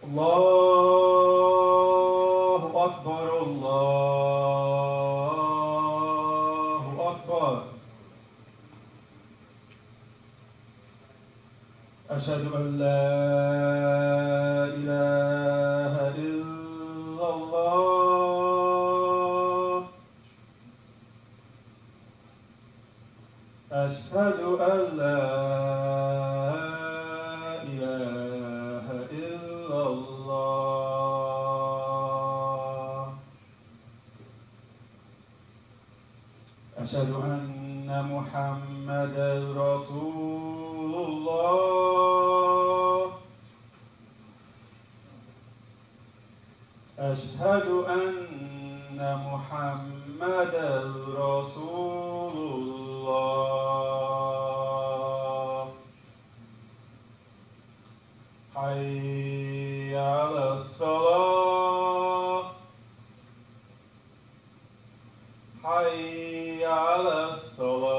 الله أكبر الله أكبر. أشهد أن لا إله إلا الله. أشهد أن لا إله إلا الله. أشهد أن محمدا رسول الله. أشهد أن محمدا رسول الله. حي على الصلاة. حي على الصلاة.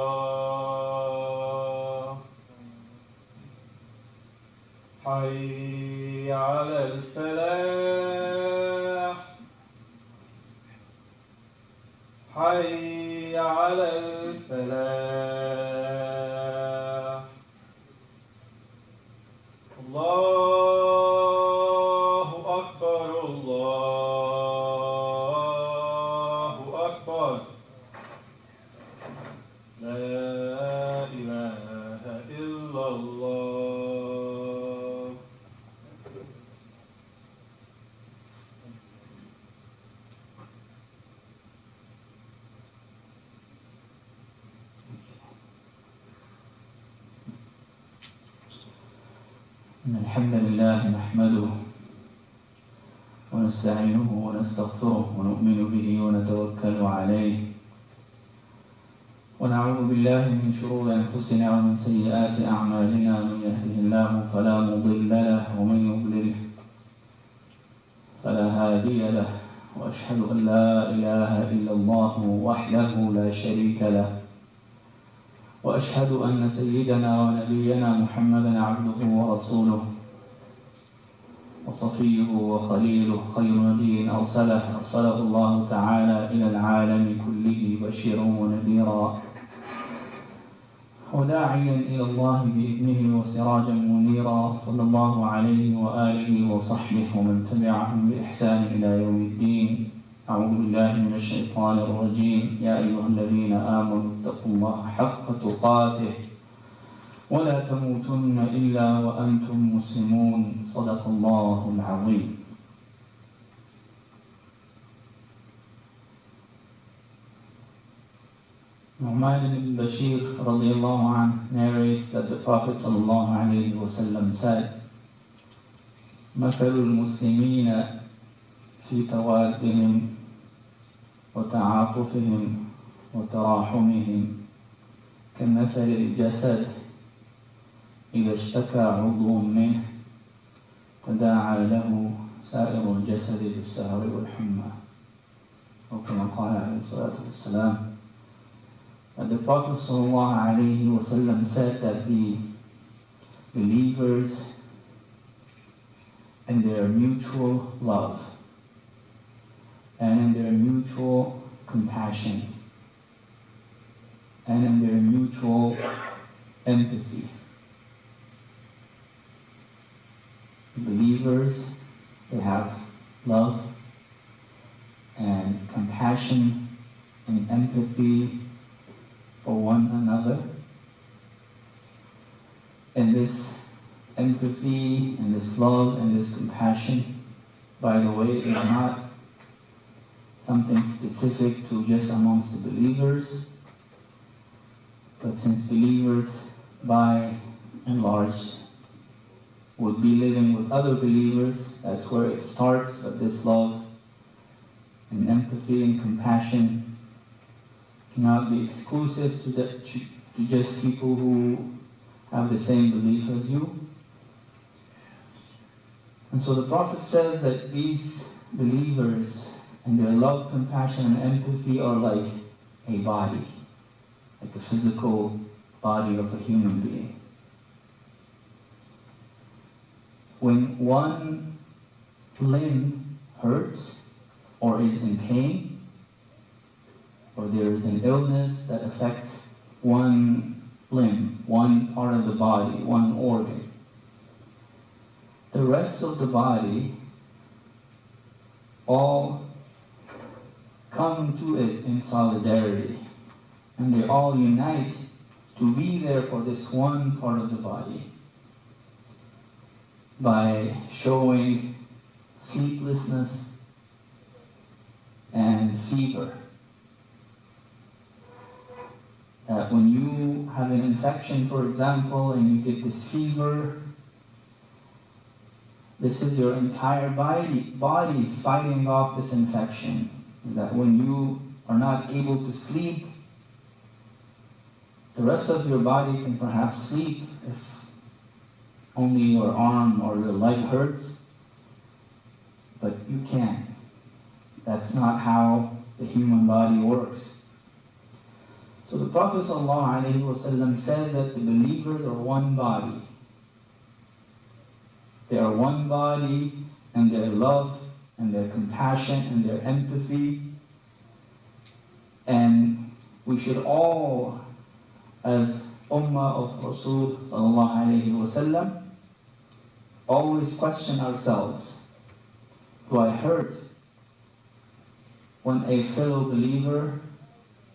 حي على الفلاح. حي على الفلاح. الله أكبر الله أكبر. لا إله إلا الله. إن الحمد لله نحمده ونستعينه ونستغفره ونؤمن به ونتوكل عليه ونعوذ بالله من شرور أنفسنا ومن سيئات أعمالنا. من يهده الله فلا مضل له ومن يضلل فلا هادي له. وأشهد أن لا إله إلا الله وحده لا شريك له. وأشهد أن سيدنا ونبينا محمدا عبده ورسوله وصفيه وخليله، خير نبي أرسله الله تعالى إلى العالم كله بشيرا ونذيرا وداعيا إلى الله بإذنه وسراجا منيرا، صلى الله عليه وآله وصحبه ومن تبعهم بإحسان إلى يوم الدين. أعوذ بالله من الشيطان الرجيم. يا أيها الذين آمنوا اتقوا الله حق تقاته ولا تموتن إلا وأنتم مسلمون. صدق الله العظيم. Nu'man ibn Bashir radiallahu anhu narrates that the Prophet sallallahu alayhi wa sallam said, مثل المسلمين في توادهم وتعاطفهم وتراحمهم كمثل الجسد إذا اشتكى عضو منه تداعى له سائر الجسد بالسهر والحمى. أو كما قال عليه الصلاة والسلام. And the Prophet ﷺ said that the believers in their mutual love and in their mutual compassion and in their mutual empathy. Believers, they have love and compassion and empathy for one another. And this empathy and this love and this compassion, by the way, is not something specific to just amongst the believers, but since believers by and large would be living with other believers, that's where it starts. But this love and empathy and compassion cannot be exclusive to just people who have the same belief as you. And so the Prophet says that these believers and their love, compassion, and empathy are like a body, like the physical body of a human being. When one limb hurts or is in pain, or there is an illness that affects one limb, one part of the body, one organ, the rest of the body all come to it in solidarity, and they all unite to be there for this one part of the body by showing sleeplessness and fever. That when you have an infection, for example, and you get this fever, this is your entire body fighting off this infection. That when you are not able to sleep, the rest of your body can perhaps sleep if only your arm or your leg hurts, but you can't. That's not how the human body works. So the Prophet ﷺ says that the believers are one body. They are one body, and their love and their compassion and their empathy. And we should all, as ummah of Rasul ﷺ, always question ourselves. Do I hurt when a fellow believer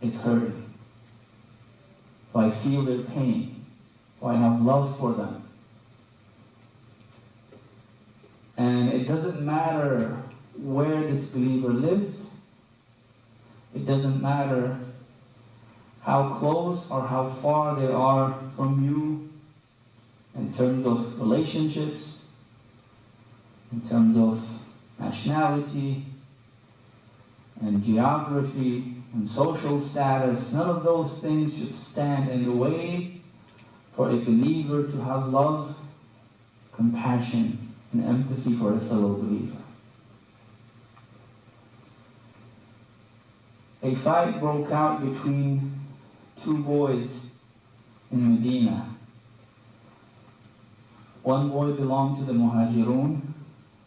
is hurting? Do I feel their pain? Do I have love for them? And it doesn't matter where this believer lives. It doesn't matter how close or how far they are from you in terms of relationships, in terms of nationality and geography and social status. None of those things should stand in the way for a believer to have love, compassion, and empathy for a fellow believer. A fight broke out between two boys in Medina. One boy belonged to the Muhajirun,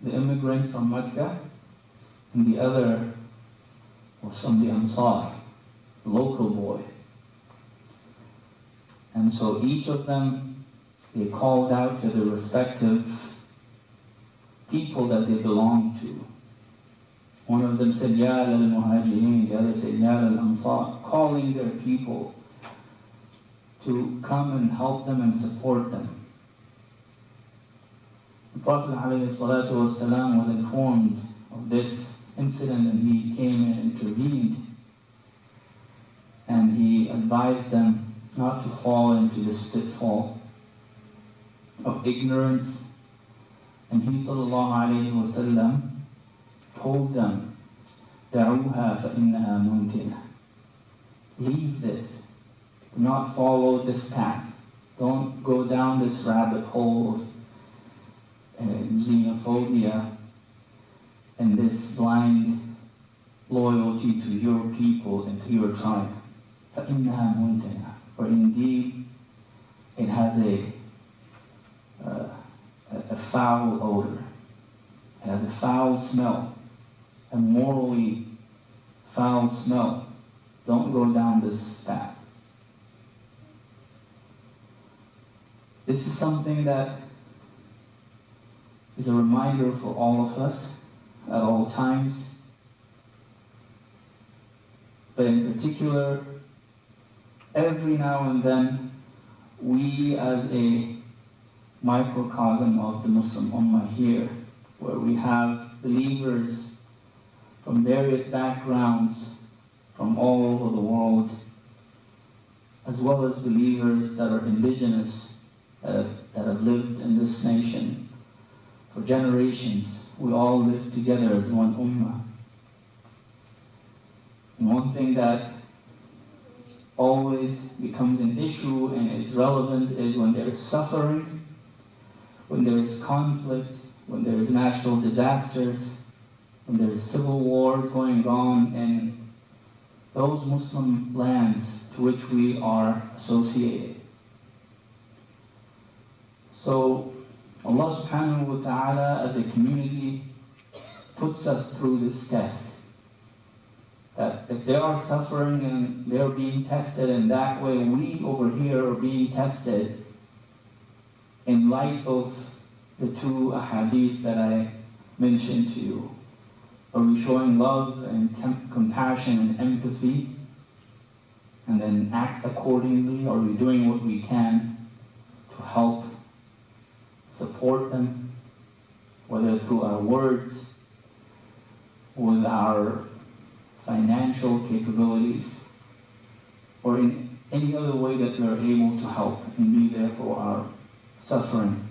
the immigrants from Mecca, and the other was from the Ansar, the local boy. And so each of them, they called out to their respective people that they belonged to. One of them said, Ya al-Muhajirin, the other said, Ya al-Ansar, calling their people to come and help them and support them. The Prophet ﷺ was informed of this incident, and he came and intervened, and he advised them not to fall into this pitfall of ignorance. And he ﷺ told them, دعوها فإنها منتنة. Leave this. Do not follow this path. Don't go down this rabbit hole of xenophobia and this blind loyalty to your people and to your tribe. فإنها منتنة. For indeed, it has a foul odor. It has a foul smell, a morally foul smell. Don't go down this path. This is something that is a reminder for all of us at all times. But in particular, every now and then, we as a microcosm of the Muslim ummah here, where we have believers from various backgrounds from all over the world, as well as believers that are indigenous, that have lived in this nation for generations. We all live together as one ummah. And one thing that always becomes an issue and is relevant is when there is suffering, when there is conflict, when there is natural disasters, when there is civil wars going on in those Muslim lands to which we are associated. So Allah subhanahu wa ta'ala as a community puts us through this test. That if they are suffering and they're being tested in that way, we over here are being tested in light of the two ahadith that I mentioned to you. Are we showing love and compassion and empathy and then act accordingly? Are we doing what we can to help support them, whether through our words, with our financial capabilities, or in any other way that we are able to help and be there for our suffering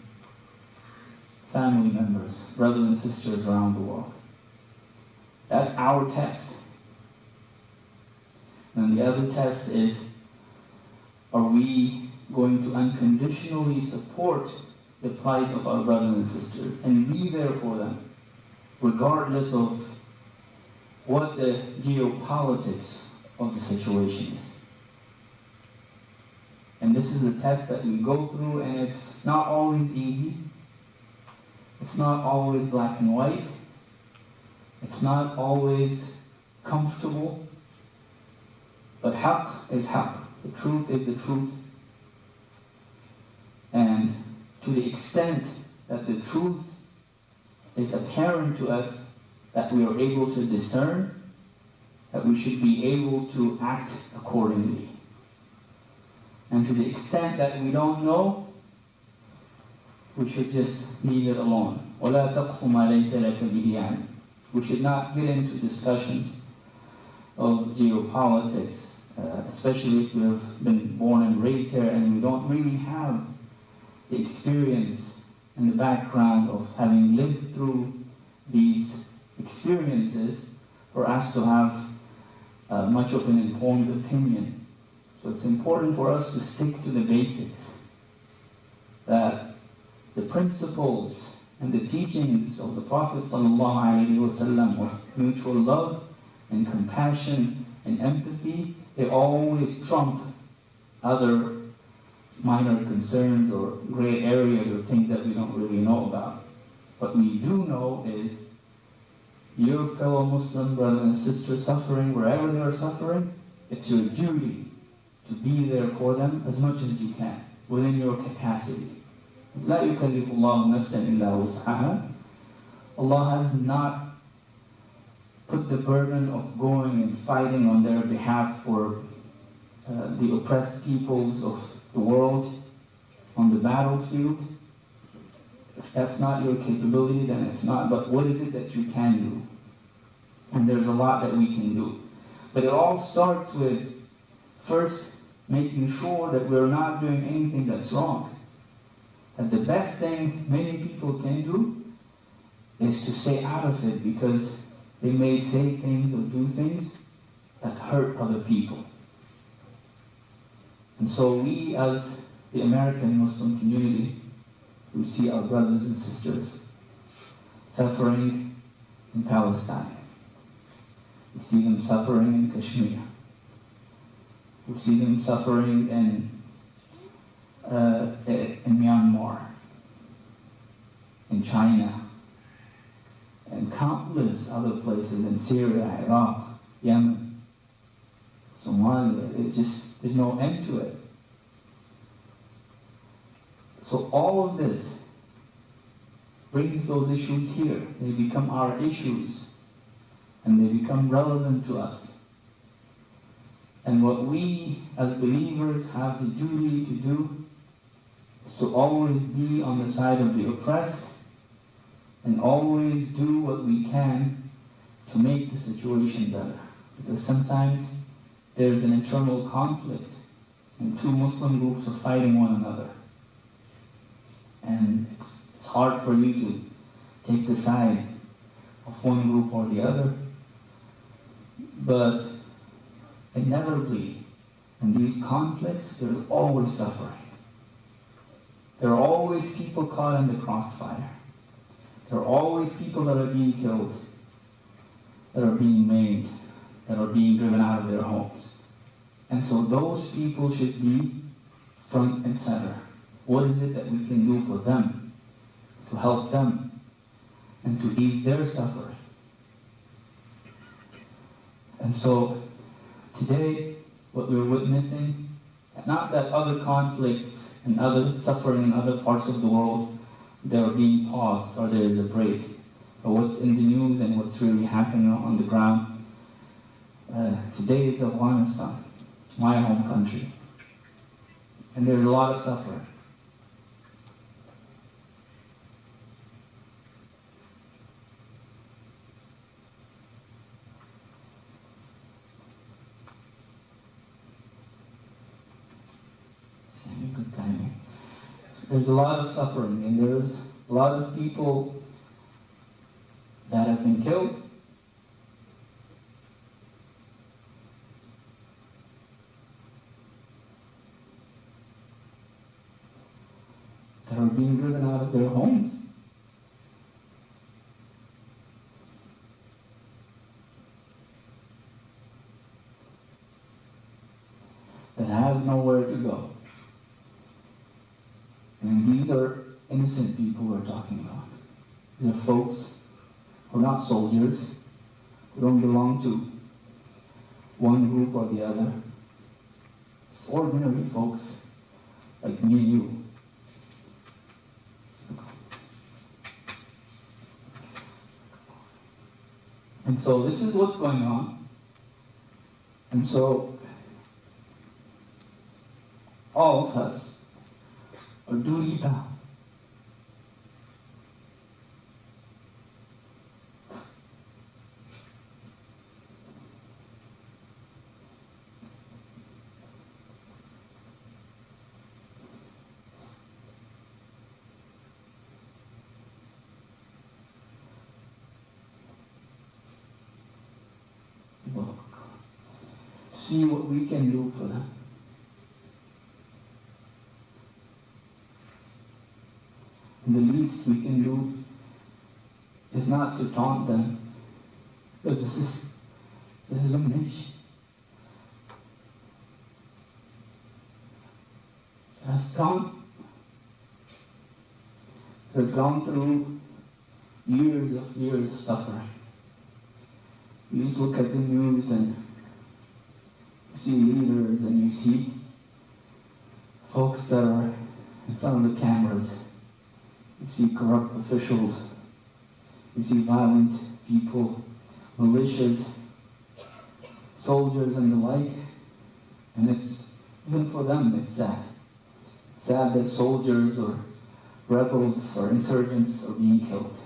family members, brothers and sisters around the world? That's our test. And the other test is, are we going to unconditionally support the plight of our brothers and sisters and be there for them, regardless of what the geopolitics of the situation is? And this is a test that we go through, and it's not always easy. It's not always black and white. It's not always comfortable. But haqq is haqq. The truth is the truth. And to the extent that the truth is apparent to us, that we are able to discern, that we should be able to act accordingly. And to the extent that we don't know, we should just leave it alone. وَلَا تَقْفُ مَا لَيْسَ لَكَ بِهِ عِلْمٌ. We should not get into discussions of geopolitics, especially if we have been born and raised here and we don't really have the experience and the background of having lived through these experiences for us to have much of an informed opinion. So it's important for us to stick to the basics, that the principles and the teachings of the Prophet ﷺ of mutual love and compassion and empathy, they always trump other minor concerns or gray areas or things that we don't really know about. What we do know is your fellow Muslim brother and sister suffering wherever they are suffering, it's your duty to be there for them as much as you can, within your capacity. لا يكلف الله نفسا إلا وسعها. Allah has not put the burden of going and fighting on their behalf for the oppressed peoples of the world on the battlefield. If that's not your capability, then it's not. But what is it that you can do? And there's a lot that we can do. But it all starts with first making sure that we're not doing anything that's wrong. And the best thing many people can do is to stay out of it, because they may say things or do things that hurt other people. And so we, as the American Muslim community, we see our brothers and sisters suffering in Palestine. We see them suffering in Kashmir. We see them suffering in Myanmar, in China, and countless other places in Syria, Iraq, Yemen, Somalia. It's just, there's no end to it. So all of this brings those issues here. They become our issues, and they become relevant to us. And what we as believers have the duty to do is to always be on the side of the oppressed and always do what we can to make the situation better. Because sometimes there's an internal conflict and two Muslim groups are fighting one another. And it's hard for you to take the side of one group or the other. But inevitably, in these conflicts, there's always suffering. There are always people caught in the crossfire. There are always people that are being killed, that are being maimed, that are being driven out of their homes. And so those people should be front and center. What is it that we can do for them, to help them, and to ease their suffering? And so today, what we're witnessing, not that other conflicts and other suffering in other parts of the world, they're being paused or there is a break. But what's in the news and what's really happening on the ground, today is Afghanistan, my home country. And there's a lot of suffering. Good timing. There's a lot of suffering, and there's a lot of people that have been killed. That are being driven out of their homes. That have nowhere to go. And these are innocent people we're talking about. These are folks who are not soldiers, who don't belong to one group or the other. It's ordinary folks like me and you. And so this is what's going on. And so all of us are duty bound. See what we can do for them. And the least we can do is not to taunt them, but this is a nation. Has gone through years of suffering. You just look at the news and you see leaders and you see folks that are in front of the cameras. You see corrupt officials. You see violent people, militias, soldiers and the like. And it's, even for them, it's sad. It's sad that soldiers or rebels or insurgents are being killed.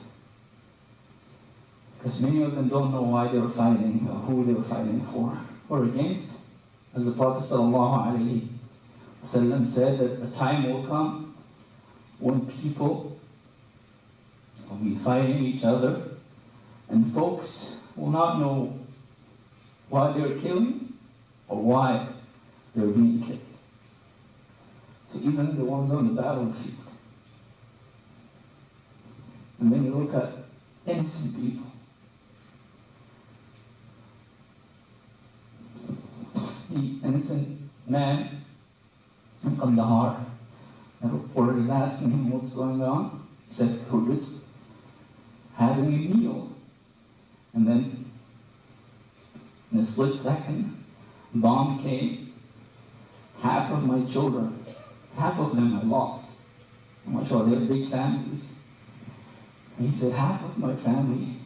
Because many of them don't know why they were fighting or who they were fighting for or against. As the Prophet ﷺ said that a time will come when people will be fighting each other and folks will not know why they're killing or why they're being killed. So even the ones on the battlefield. And then you look at innocent people. The innocent man from Kandahar, the reporter is asking him what's going on. He said, we're just having a meal. And then, in a split second, a bomb came. Half of my children, half of them I lost. I'm sure they have big families. And he said, half of my family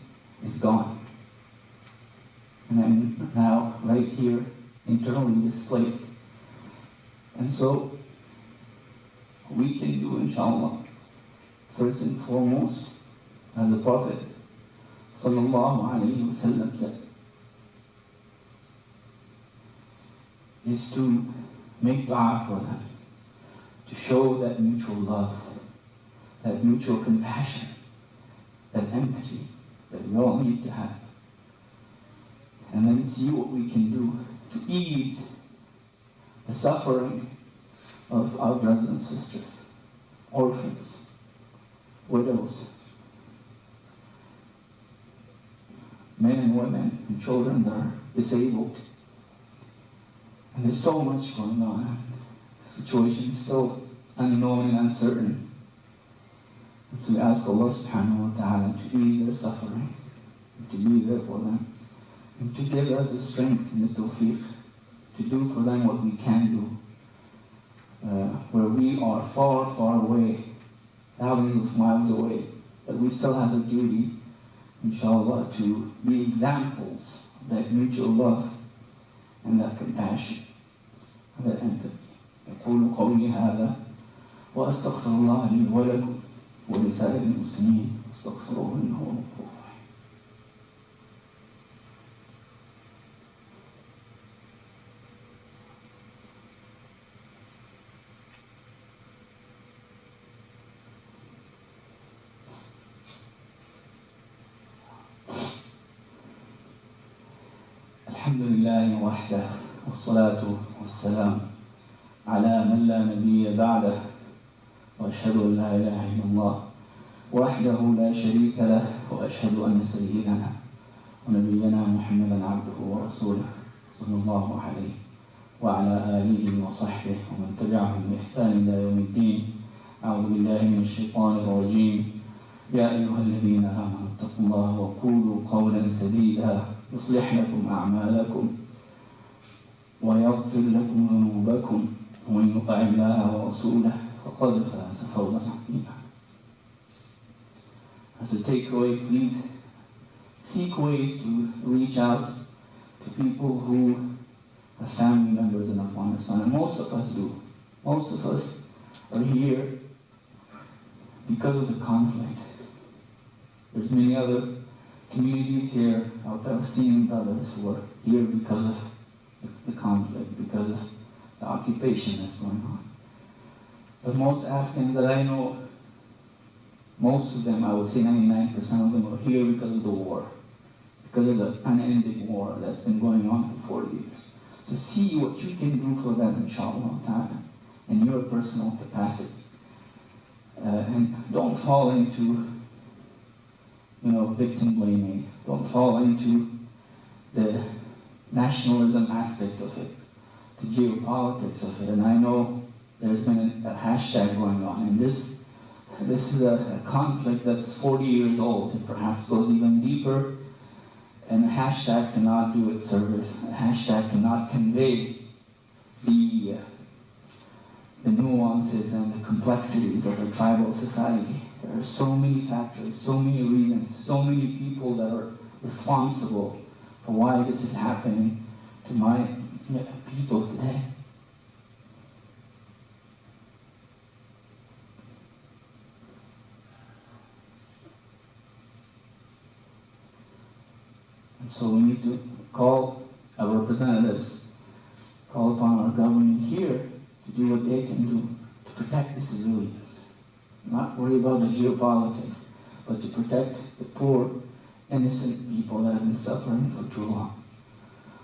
is gone. And I'm now right here, internally displaced. And so, we can do, inshallah, first and foremost, as the Prophet ﷺ said, is to make dua for them, to show that mutual love, that mutual compassion, that empathy that we all need to have. And then see what we can do to ease the suffering of our brothers and sisters, orphans, widows, men and women and children that are disabled. And there's so much going on. The situation is so unknown and uncertain. And so we ask Allah subhanahu wa ta'ala to ease their suffering, to be there for them, and to give us the strength and the tawfiq to do for them what we can do. Where we are far, far away, thousands of miles away, but we still have a duty, inshallah, to be examples of that mutual love and that compassion and that empathy. أقول قولي هذا وأستغفر الله لي ولكم ولسائر المسلمين استغفروه إنه هو الغفور الرحيم. الحمد لله وحده والصلاة والسلام على من لا نبي بعده وأشهد أن لا إله إلا الله وحده لا شريك له وأشهد أن سيدنا ونبينا محمدا عبده ورسوله صلى الله عليه وعلى آله وصحبه ومن تبعهم بإحسان إلى يوم الدين. أعوذ بالله من الشيطان الرجيم. يا أيها الذين آمنوا اتقوا الله وقولوا قولا سديدا يصلح لكم أعمالكم ويغفر لكم ذنوبكم ومن يطع الله ورسوله فقد فاز فوزا عظيما. As a takeaway, please seek ways to reach out to people who are family members in Afghanistan, and most of us do. Most of us are here because of the conflict. There's many other communities here, our Palestinian brothers, who are here because of the conflict, because of the occupation that's going on. But most Afghans that I know, most of them, I would say 99% of them, are here because of the war, because of the unending war that's been going on for 40 years. So see what you can do for them, inshallah ta'ala, in your personal capacity. And don't fall into victim blaming. Don't fall into the nationalism aspect of it, the geopolitics of it. And I know there's been a hashtag going on, and this is a conflict that's 40 years old. It perhaps goes even deeper, and a hashtag cannot do its service. A hashtag cannot convey the nuances and the complexities of a tribal society. There are so many factors, so many reasons, so many people that are responsible for why this is happening to my people today. And so we need to call our representatives, call upon our government here to do what they can do to protect the civilians. Not worry about the geopolitics, but to protect the poor, innocent people that have been suffering for too long.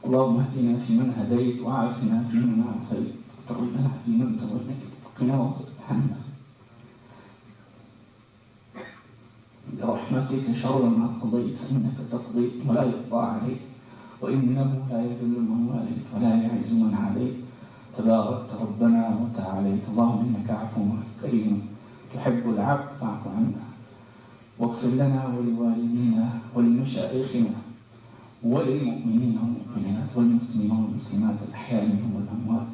اللهم اهدنا فيمن هديت وعافنا فيمن عافيت وتولنا فيمن توليت وقنا واصرف عنا برحمتك شر ما قضيت فإنك تقضي ولا يقضى عليك وإنه لا يذل من واليت ولا يعز من عليك تباركت ربنا وتعاليت. اللهم إنك عفو كريم تحب العفو فاعف عنا واغفر لنا ولوالدينا ولمشايخنا وللمؤمنين والمؤمنات والمسلمين والمسلمات الأحياء منهم والأموات.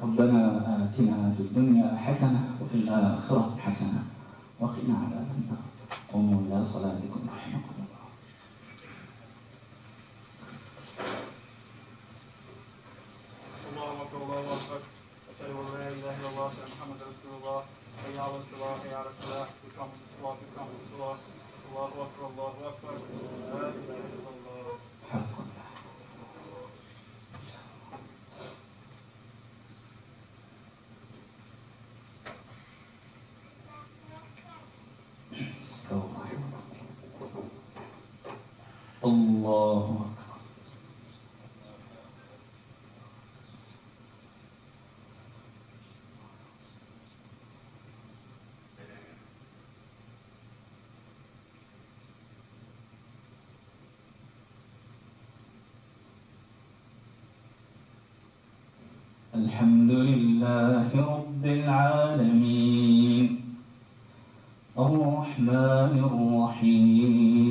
ربنا آتنا في الدنيا حسنة وفي الآخرة حسنة وقنا عذاب النار. قوموا إلى صلاتكم رحمكم الله. الله أكبر الله أكبر أشهد أن لا إله إلا الله وأن محمدا رسول الله. حي على الصلاة حي على الفلاح. إقامة الصلاة إقامة الصلاة. الله أكبر الله أكبر لا إله إلا الله. حقا الله أكبر. الحمد لله رب العالمين الرحمن الرحيم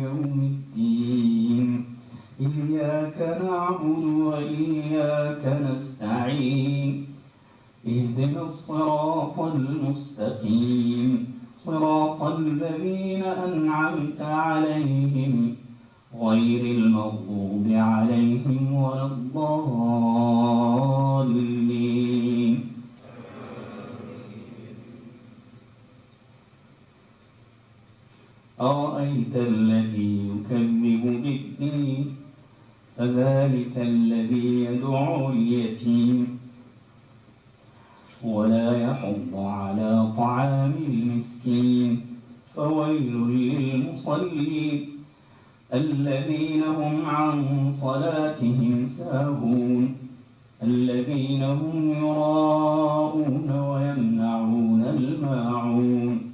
يوم الدين إياك نعبد وإياك نستعين اهدنا الصراط المستقيم صراط الذين أنعمت عليهم غير المغضوب عليهم ولا الضالين. أرأيت الذي يكذب بالدين فذلك الذي يدعو اليتيم ولا يحض على طعام المسكين فويل للمصلين الذين هم عن صلاتهم ساهون الذين هم يراءون ويمنعون الماعون.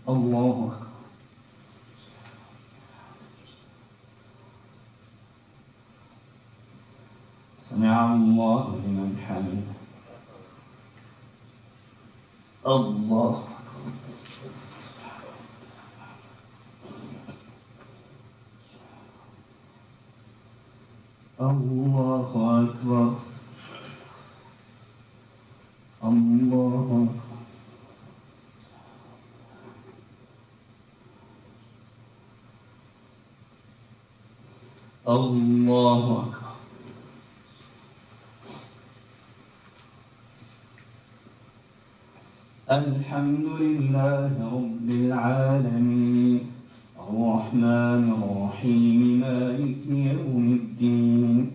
الله أكبر. سمع الله لمن حمده. الله الله أكبر. الله الله أكبر. الحمد لله رب العالمين الرحمن الرحيم مالك يوم الدين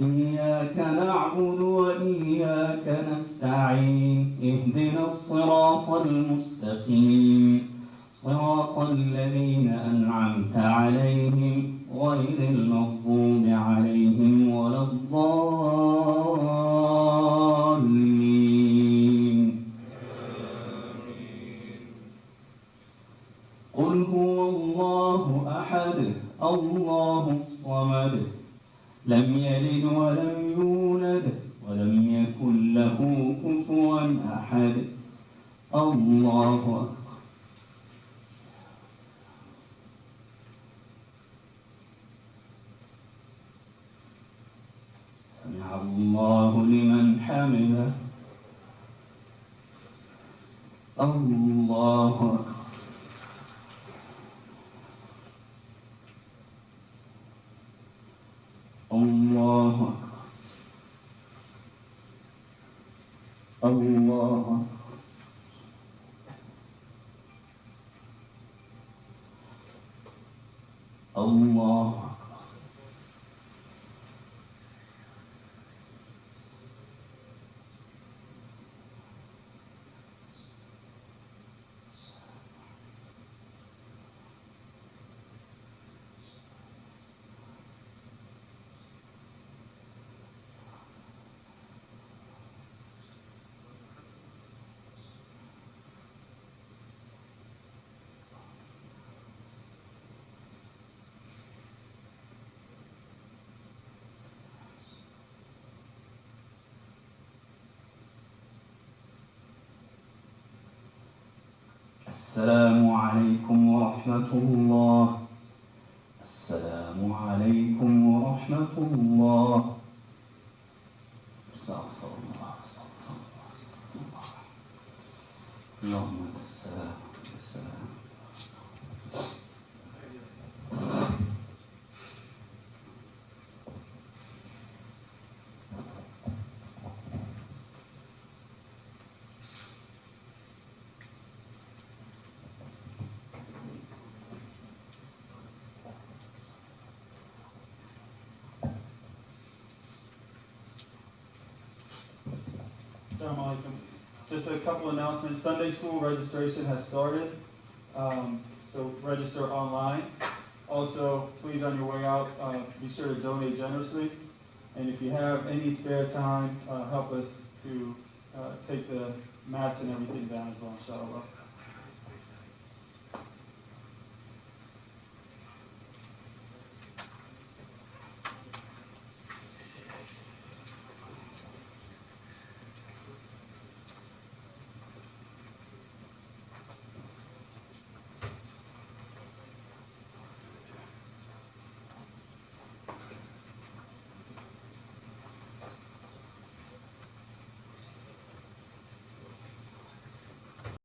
إياك نعبد وإياك نستعين اهدنا الصراط المستقيم صراط الذين أنعمت عليهم غير المغضوب عليهم ولا الضالين. قل هو الله أحد الله الصمد لم يلد ولم يولد ولم يكن له كفوا أحد. الله أكبر. سمع الله لمن حمده. الله أكبر. الله أكبر. الله أكبر. الله أكبر. السلام عليكم ورحمة الله. السلام عليكم ورحمة الله. استغفر الله استغفر الله استغفر الله. اللهم أنت السلام وأنت السلام. Assalamu alaikum. Just a couple announcements. Sunday school registration has started, so register online. Also, please on your way out, be sure to donate generously. And if you have any spare time, help us to take the mats and everything down as well, inshallah.